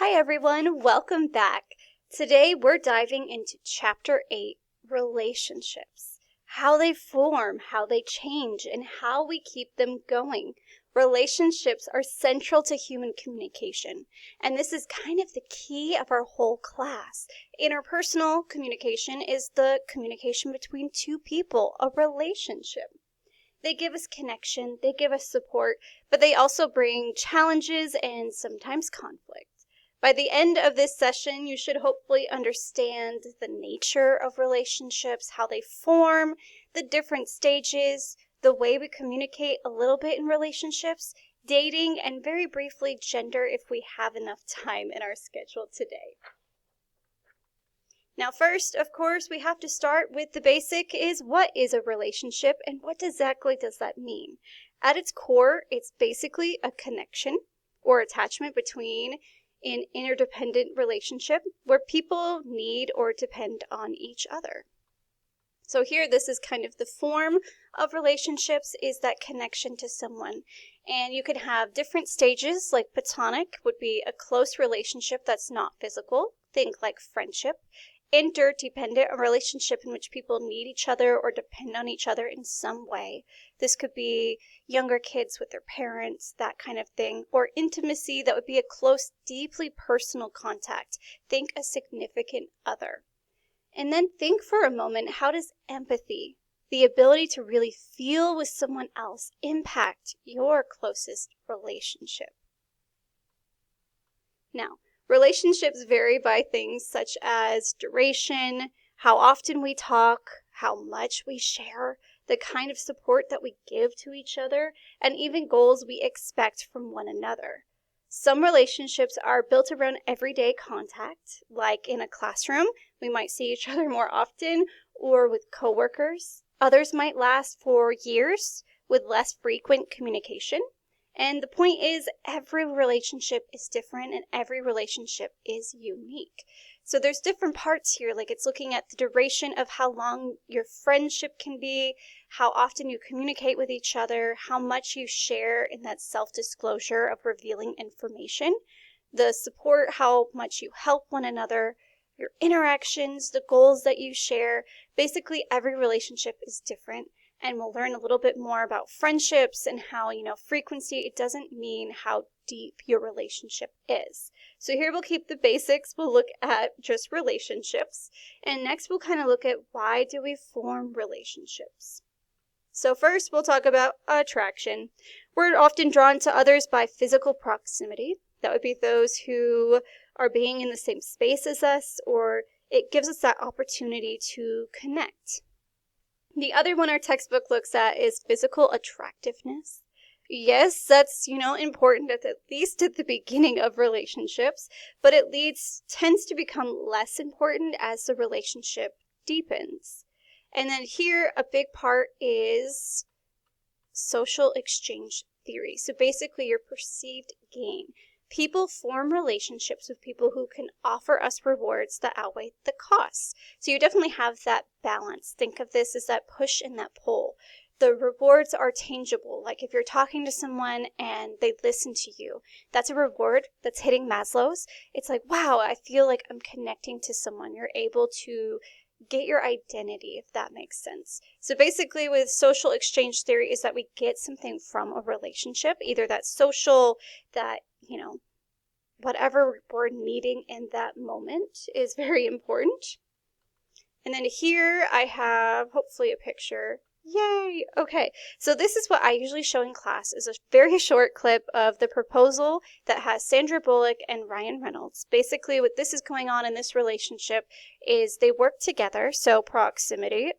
Hi everyone, welcome back. Today we're diving into Chapter 8, Relationships. How they form, how they change, and how we keep them going. Relationships are central to human communication, and this is kind of the key of our whole class. Interpersonal communication is the communication between two people, a relationship. They give us connection, they give us support, but they also bring challenges and sometimes conflict. By the end of this session, you should hopefully understand the nature of relationships, how they form, the different stages, the way we communicate a little bit in relationships, dating, and very briefly, gender if we have enough time in our schedule today. Now first, of course, we have to start with the basic is what is a relationship and what exactly does that mean? At its core, it's basically a connection or attachment between an interdependent relationship where people need or depend on each other. So here, this is kind of the form of relationships is that connection to someone. And you can have different stages, like platonic would be a close relationship that's not physical. Think like friendship. Interdependent, a relationship in which people need each other or depend on each other in some way. This could be younger kids with their parents, that kind of thing. Or intimacy, that would be a close, deeply personal contact. Think a significant other. And then think for a moment, how does empathy, the ability to really feel with someone else, impact your closest relationship? Now, relationships vary by things such as duration, how often we talk, how much we share, the kind of support that we give to each other, and even goals we expect from one another. Some relationships are built around everyday contact, like in a classroom, we might see each other more often, or with coworkers. Others might last for years with less frequent communication. And the point is, every relationship is different and every relationship is unique. So there's different parts here, like it's looking at the duration of how long your friendship can be, how often you communicate with each other, how much you share in that self-disclosure of revealing information, the support, how much you help one another, your interactions, the goals that you share. Basically, every relationship is different. And we'll learn a little bit more about friendships and how, frequency, it doesn't mean how deep your relationship is. So here we'll keep the basics. We'll look at just relationships. And next we'll kind of look at why do we form relationships. So first we'll talk about attraction. We're often drawn to others by physical proximity. That would be those who are being in the same space as us, or it gives us that opportunity to connect. The other one our textbook looks at is physical attractiveness. Yes, that's, important at least at the beginning of relationships, but it tends to become less important as the relationship deepens. And then here, a big part is social exchange theory. So basically, your perceived gain. People form relationships with people who can offer us rewards that outweigh the costs. So you definitely have that balance. Think of this as that push and that pull. The rewards are tangible. Like if you're talking to someone and they listen to you, that's a reward that's hitting Maslow's. It's like, wow, I feel like I'm connecting to someone. You're able to get your identity, if that makes sense. So basically with social exchange theory is that we get something from a relationship, either that's social, that whatever we're needing in that moment is very important. And then here I have hopefully a picture. Yay! Okay, so this is what I usually show in class is a very short clip of the proposal that has Sandra Bullock and Ryan Reynolds. Basically what this is going on in this relationship is they work together, so proximity,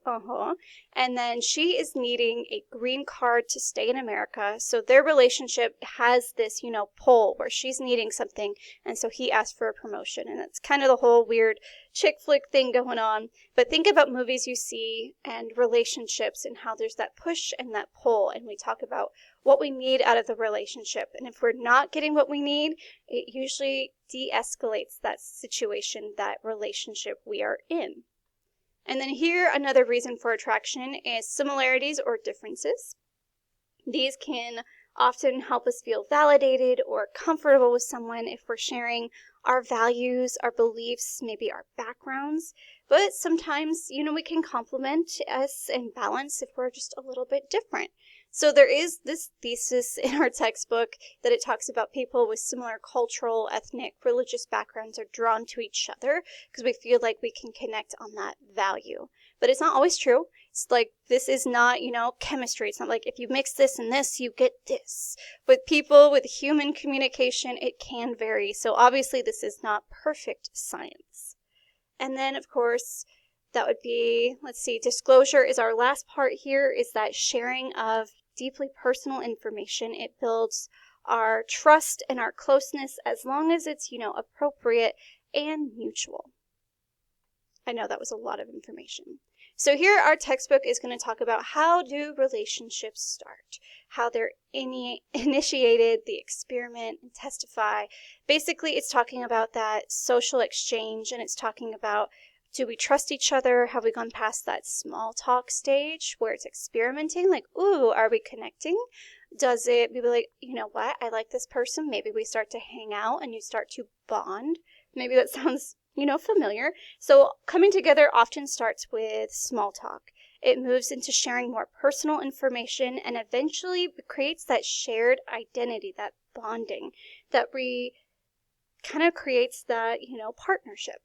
and then she is needing a green card to stay in America, so their relationship has this, pull where she's needing something, and so he asked for a promotion, and it's kind of the whole weird chick flick thing going on. But think about movies you see and relationships and how there's that push and that pull, and we talk about what we need out of the relationship, and if we're not getting what we need, it usually de-escalates that situation, that relationship we are in. And then here, another reason for attraction is similarities or differences. These can often help us feel validated or comfortable with someone if we're sharing our values, our beliefs, maybe our backgrounds. But sometimes, we can complement us and balance if we're just a little bit different. So there is this thesis in our textbook that it talks about people with similar cultural, ethnic, religious backgrounds are drawn to each other because we feel like we can connect on that value. But it's not always true. It's like, this is not, chemistry. It's not like if you mix this and this, you get this. With people, with human communication, it can vary. So obviously this is not perfect science. And then, of course, that would be, disclosure is our last part here, is that sharing of deeply personal information. It builds our trust and our closeness as long as it's, appropriate and mutual. I know that was a lot of information. So here our textbook is going to talk about how do relationships start, how they're initiated, the experiment, and testify. Basically, it's talking about that social exchange, and it's talking about, do we trust each other? Have we gone past that small talk stage where it's experimenting? Like, ooh, are we connecting? Does it be like, you know what? I like this person. Maybe we start to hang out and you start to bond. Maybe that sounds, familiar. So coming together often starts with small talk. It moves into sharing more personal information and eventually creates that shared identity, that bonding, that kind of creates that, partnership.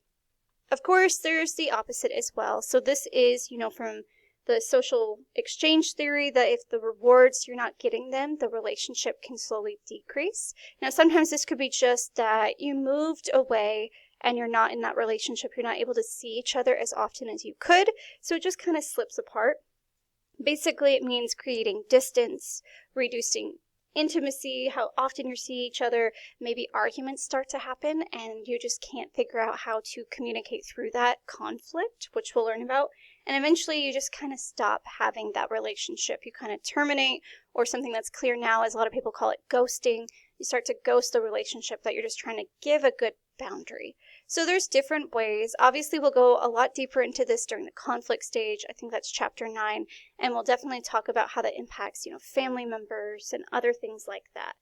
Of course, there's the opposite as well. So this is, from the social exchange theory, that if the rewards, you're not getting them, the relationship can slowly decrease. Now, sometimes this could be just that you moved away and you're not in that relationship. You're not able to see each other as often as you could. So it just kind of slips apart. Basically, it means creating distance, reducing intimacy, how often you see each other. Maybe arguments start to happen and you just can't figure out how to communicate through that conflict, which we'll learn about. And eventually you just kind of stop having that relationship. You kind of terminate, or something that's clear now is a lot of people call it ghosting. You start to ghost the relationship that you're just trying to give a good boundary. So there's different ways. Obviously, we'll go a lot deeper into this during the conflict stage. I think that's chapter 9. And we'll definitely talk about how that impacts, family members and other things like that.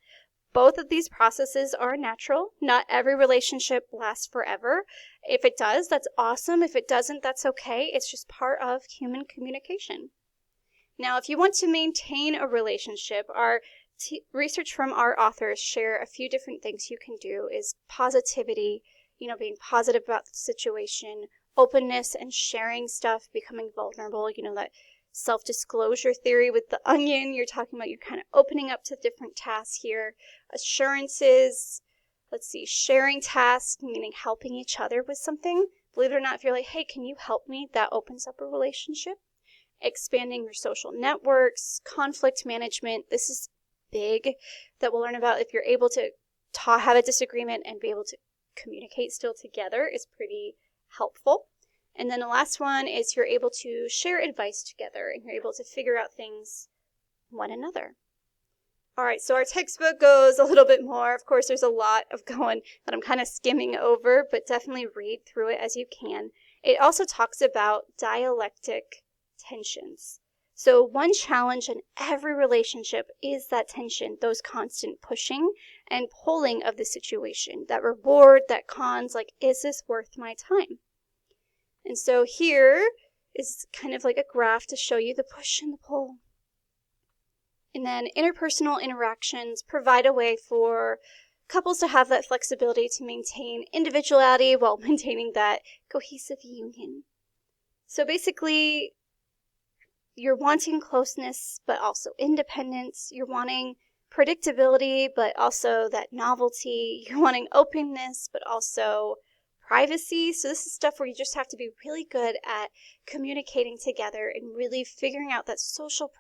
Both of these processes are natural. Not every relationship lasts forever. If it does, that's awesome. If it doesn't, that's okay. It's just part of human communication. Now, if you want to maintain a relationship, our research from our authors share a few different things you can do. Is positivity, being positive about the situation, openness and sharing stuff, becoming vulnerable, that self-disclosure theory with the onion. You're talking about you're kind of opening up to different tasks here. Assurances, sharing tasks, meaning helping each other with something. Believe it or not, if you're like, hey, can you help me? That opens up a relationship. Expanding your social networks, conflict management. This is big that we'll learn about. If you're able to have a disagreement and be able to communicate still together is pretty helpful. And then the last one is you're able to share advice together and you're able to figure out things one another. All right, so our textbook goes a little bit more. Of course, there's a lot of going that I'm kind of skimming over, but definitely read through it as you can. It also talks about dialectic tensions. So one challenge in every relationship is that tension, those constant pushing and pulling of the situation, that reward, that cons, like, is this worth my time? And so here is kind of like a graph to show you the push and the pull. And then interpersonal interactions provide a way for couples to have that flexibility to maintain individuality while maintaining that cohesive union. So basically, you're wanting closeness, but also independence. You're wanting predictability, but also that novelty. You're wanting openness, but also privacy. So this is stuff where you just have to be really good at communicating together and really figuring out that social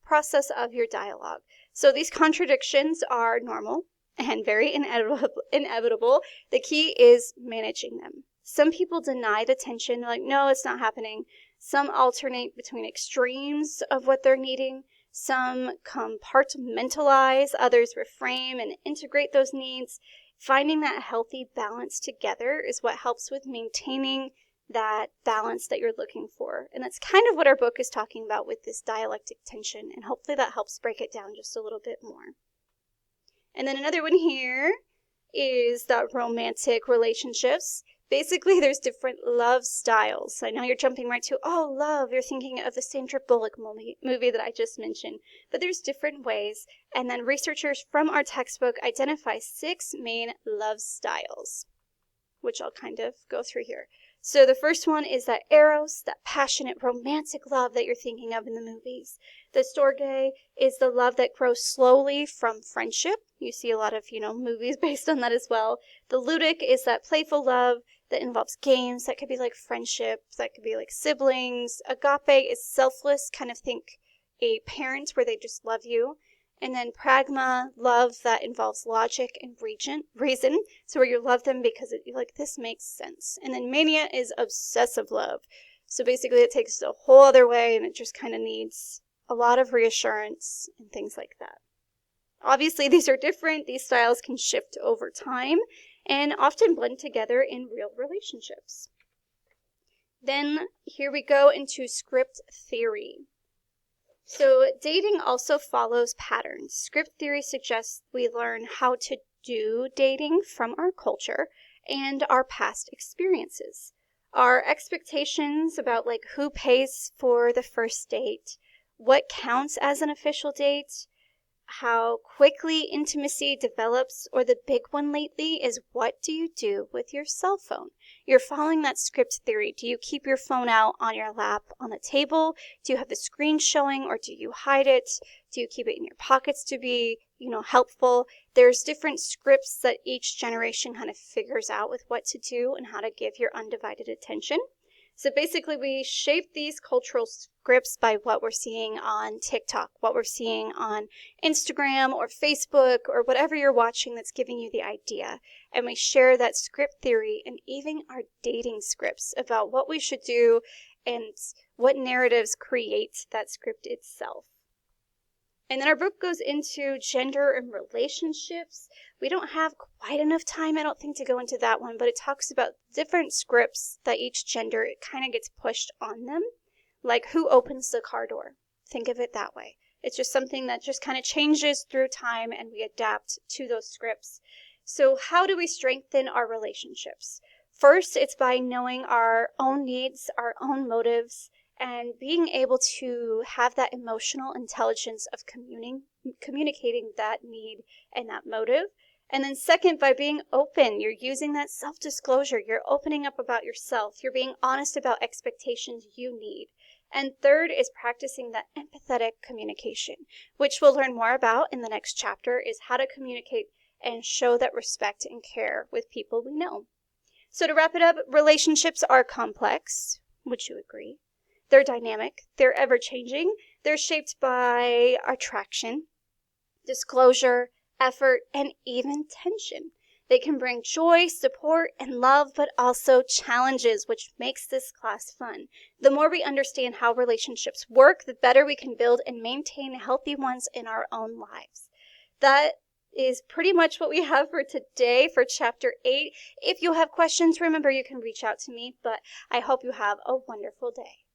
process of your dialogue. So these contradictions are normal and very inevitable. The key is managing them. Some people deny the tension. They're like, no, it's not happening. Some alternate between extremes of what they're needing. Some compartmentalize, others reframe and integrate those needs. Finding that healthy balance together is what helps with maintaining that balance that you're looking for. And that's kind of what our book is talking about with this dialectic tension, and hopefully that helps break it down just a little bit more. And then another one here is the romantic relationships. Basically, there's different love styles. I know you're jumping right to, oh, love. You're thinking of the Sandra Bullock movie that I just mentioned. But there's different ways. And then researchers from our textbook identify 6 main love styles, which I'll kind of go through here. So the first one is that eros, that passionate romantic love that you're thinking of in the movies. The storge is the love that grows slowly from friendship. You see a lot of, movies based on that as well. The ludic is that playful love that involves games. That could be like friendship. That could be like siblings. Agape is selfless, kind of think a parent where they just love you. And then pragma, love that involves logic and reason. So where you love them because you're like, this makes sense. And then mania is obsessive love. So basically it takes it a whole other way, and it just kind of needs a lot of reassurance and things like that. Obviously, these are different. These styles can shift over time and often blend together in real relationships. Then here we go into script theory. So dating also follows patterns. Script theory suggests we learn how to do dating from our culture and our past experiences. Our expectations about who pays for the first date, what counts as an official date, how quickly intimacy develops, or the big one lately is, what do you do with your cell phone? You're following that script theory. Do you keep your phone out on your lap on the table? Do you have the screen showing, or do you hide it? Do you keep it in your pockets to be, helpful? There's different scripts that each generation kind of figures out with what to do and how to give your undivided attention. So basically, we shape these cultural scripts by what we're seeing on TikTok, what we're seeing on Instagram or Facebook or whatever you're watching that's giving you the idea. And we share that script theory and even our dating scripts about what we should do and what narratives create that script itself. And then our book goes into gender and relationships. We don't have quite enough time, I don't think, to go into that one, but it talks about different scripts that each gender, it kind of gets pushed on them. Like, who opens the car door? Think of it that way. It's just something that just kind of changes through time, and we adapt to those scripts. So how do we strengthen our relationships? First, it's by knowing our own needs, our own motives, and being able to have that emotional intelligence of communicating that need and that motive. And then second, by being open, you're using that self-disclosure. You're opening up about yourself. You're being honest about expectations you need. And third is practicing that empathetic communication, which we'll learn more about in the next chapter, is how to communicate and show that respect and care with people we know. So to wrap it up, relationships are complex. Would you agree? They're dynamic, they're ever-changing, they're shaped by attraction, disclosure, effort, and even tension. They can bring joy, support, and love, but also challenges, which makes this class fun. The more we understand how relationships work, the better we can build and maintain healthy ones in our own lives. That is pretty much what we have for today for Chapter 8. If you have questions, remember you can reach out to me, but I hope you have a wonderful day.